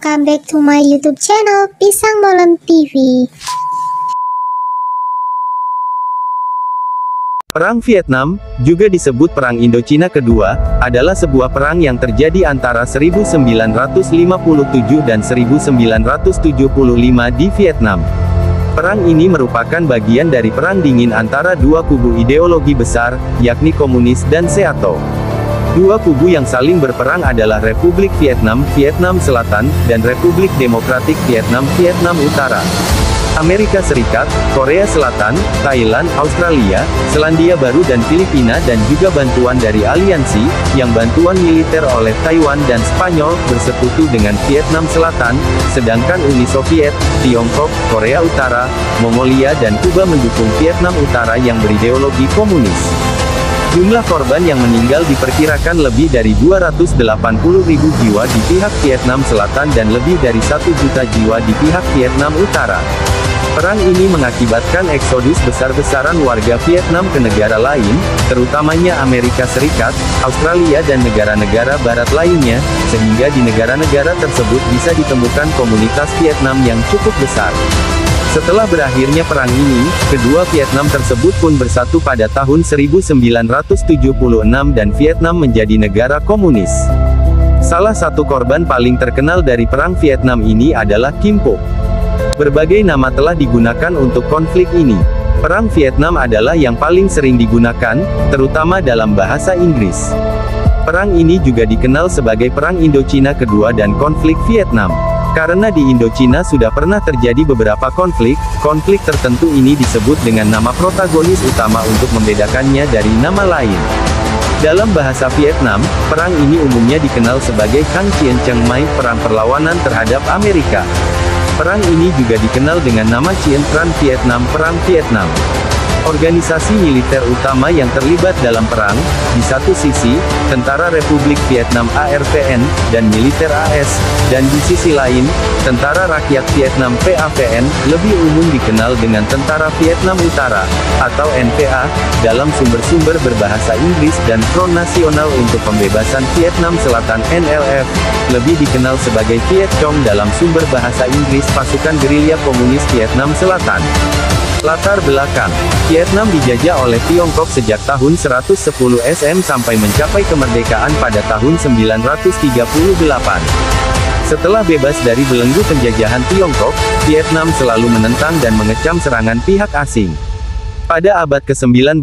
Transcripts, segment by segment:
welcome back to my YouTube channel Pisang Molen TV. Perang Vietnam, juga disebut Perang Indochina Kedua, adalah sebuah perang yang terjadi antara 1957 dan 1975 di Vietnam. Perang ini merupakan bagian dari Perang Dingin antara dua kubu ideologi besar, yakni komunis dan Seato. Dua kubu yang saling berperang adalah Republik Vietnam, Vietnam Selatan, dan Republik Demokratik Vietnam, Vietnam Utara. Amerika Serikat, Korea Selatan, Thailand, Australia, Selandia Baru dan Filipina dan juga bantuan dari aliansi, yang bantuan militer oleh Taiwan dan Spanyol, bersekutu dengan Vietnam Selatan, sedangkan Uni Soviet, Tiongkok, Korea Utara, Mongolia dan Kuba mendukung Vietnam Utara yang berideologi komunis. Jumlah korban yang meninggal diperkirakan lebih dari 280.000 jiwa di pihak Vietnam Selatan dan lebih dari 1 juta jiwa di pihak Vietnam Utara. Perang ini mengakibatkan eksodus besar-besaran warga Vietnam ke negara lain, terutamanya Amerika Serikat, Australia dan negara-negara barat lainnya, sehingga di negara-negara tersebut bisa ditemukan komunitas Vietnam yang cukup besar. Setelah berakhirnya perang ini, kedua Vietnam tersebut pun bersatu pada tahun 1976 dan Vietnam menjadi negara komunis. Salah satu korban paling terkenal dari perang Vietnam ini adalah Kim Po. Berbagai nama telah digunakan untuk konflik ini. Perang Vietnam adalah yang paling sering digunakan, terutama dalam bahasa Inggris. Perang ini juga dikenal sebagai Perang Indochina Kedua dan konflik Vietnam. Karena di Indochina sudah pernah terjadi beberapa konflik tertentu ini disebut dengan nama protagonis utama untuk membedakannya dari nama lain. Dalam bahasa Vietnam, perang ini umumnya dikenal sebagai Kháng Chiến Tranh Mai, perang perlawanan terhadap Amerika. Perang ini juga dikenal dengan nama Chien Tran Vietnam, Perang Vietnam. Organisasi militer utama yang terlibat dalam perang, di satu sisi, Tentara Republik Vietnam ARVN, dan militer AS, dan di sisi lain, Tentara Rakyat Vietnam PAVN, lebih umum dikenal dengan Tentara Vietnam Utara, atau NVA, dalam sumber-sumber berbahasa Inggris dan Front Nasional untuk Pembebasan Vietnam Selatan NLF, lebih dikenal sebagai Viet Cong dalam sumber bahasa Inggris pasukan gerilya komunis Vietnam Selatan. Latar belakang, Vietnam dijajah oleh Tiongkok sejak tahun 110 SM sampai mencapai kemerdekaan pada tahun 1938. Setelah bebas dari belenggu penjajahan Tiongkok, Vietnam selalu menentang dan mengecam serangan pihak asing. Pada abad ke-19,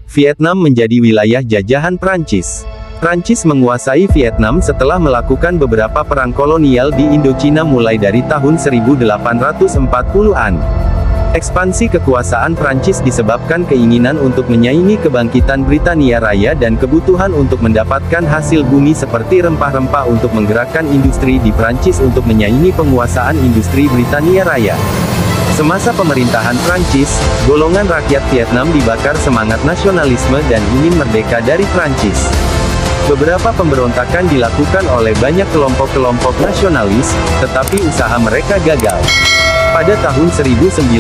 Vietnam menjadi wilayah jajahan Prancis. Prancis menguasai Vietnam setelah melakukan beberapa perang kolonial di Indochina mulai dari tahun 1840-an. Ekspansi kekuasaan Prancis disebabkan keinginan untuk menyaingi kebangkitan Britania Raya dan kebutuhan untuk mendapatkan hasil bumi seperti rempah-rempah untuk menggerakkan industri di Prancis untuk menyaingi penguasaan industri Britania Raya. Semasa pemerintahan Prancis, golongan rakyat Vietnam dibakar semangat nasionalisme dan ingin merdeka dari Prancis. Beberapa pemberontakan dilakukan oleh banyak kelompok-kelompok nasionalis, tetapi usaha mereka gagal. Pada tahun 1919,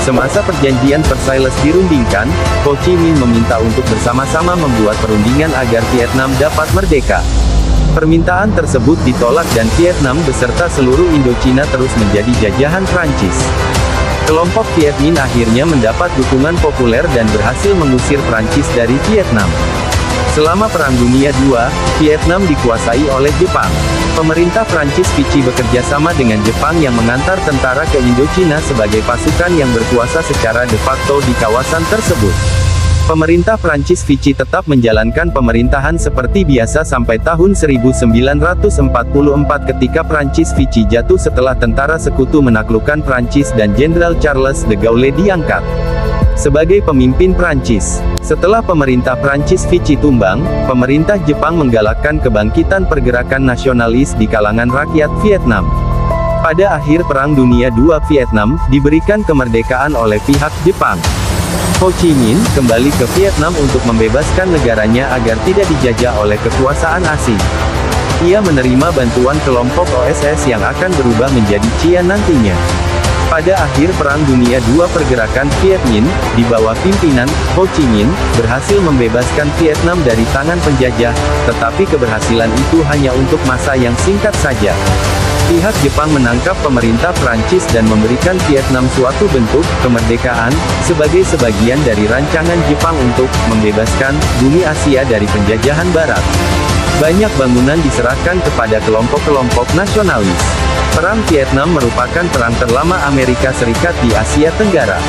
semasa perjanjian Versailles dirundingkan, Ho Chi Minh meminta untuk bersama-sama membuat perundingan agar Vietnam dapat merdeka. Permintaan tersebut ditolak dan Vietnam beserta seluruh Indochina terus menjadi jajahan Prancis. Kelompok Viet Minh akhirnya mendapat dukungan populer dan berhasil mengusir Prancis dari Vietnam. Selama Perang Dunia II, Vietnam dikuasai oleh Jepang. Pemerintah Prancis Vichy bekerja sama dengan Jepang yang mengantar tentara ke Indochina sebagai pasukan yang berkuasa secara de facto di kawasan tersebut. Pemerintah Prancis Vichy tetap menjalankan pemerintahan seperti biasa sampai tahun 1944 ketika Prancis Vichy jatuh setelah tentara sekutu menaklukkan Prancis dan Jenderal Charles de Gaulle diangkat sebagai pemimpin Prancis. Setelah pemerintah Prancis Vichy tumbang, pemerintah Jepang menggalakkan kebangkitan pergerakan nasionalis di kalangan rakyat Vietnam. Pada akhir Perang Dunia II, Vietnam diberikan kemerdekaan oleh pihak Jepang. Ho Chi Minh kembali ke Vietnam untuk membebaskan negaranya agar tidak dijajah oleh kekuasaan asing. Ia menerima bantuan kelompok OSS yang akan berubah menjadi Chia nantinya. Pada akhir Perang Dunia II, pergerakan Viet Minh, di bawah pimpinan Ho Chi Minh, berhasil membebaskan Vietnam dari tangan penjajah, tetapi keberhasilan itu hanya untuk masa yang singkat saja. Pihak Jepang menangkap pemerintah Prancis dan memberikan Vietnam suatu bentuk kemerdekaan, sebagai sebagian dari rancangan Jepang untuk membebaskan bumi Asia dari penjajahan Barat. Banyak bangunan diserahkan kepada kelompok-kelompok nasionalis. Perang Vietnam merupakan perang terlama Amerika Serikat di Asia Tenggara.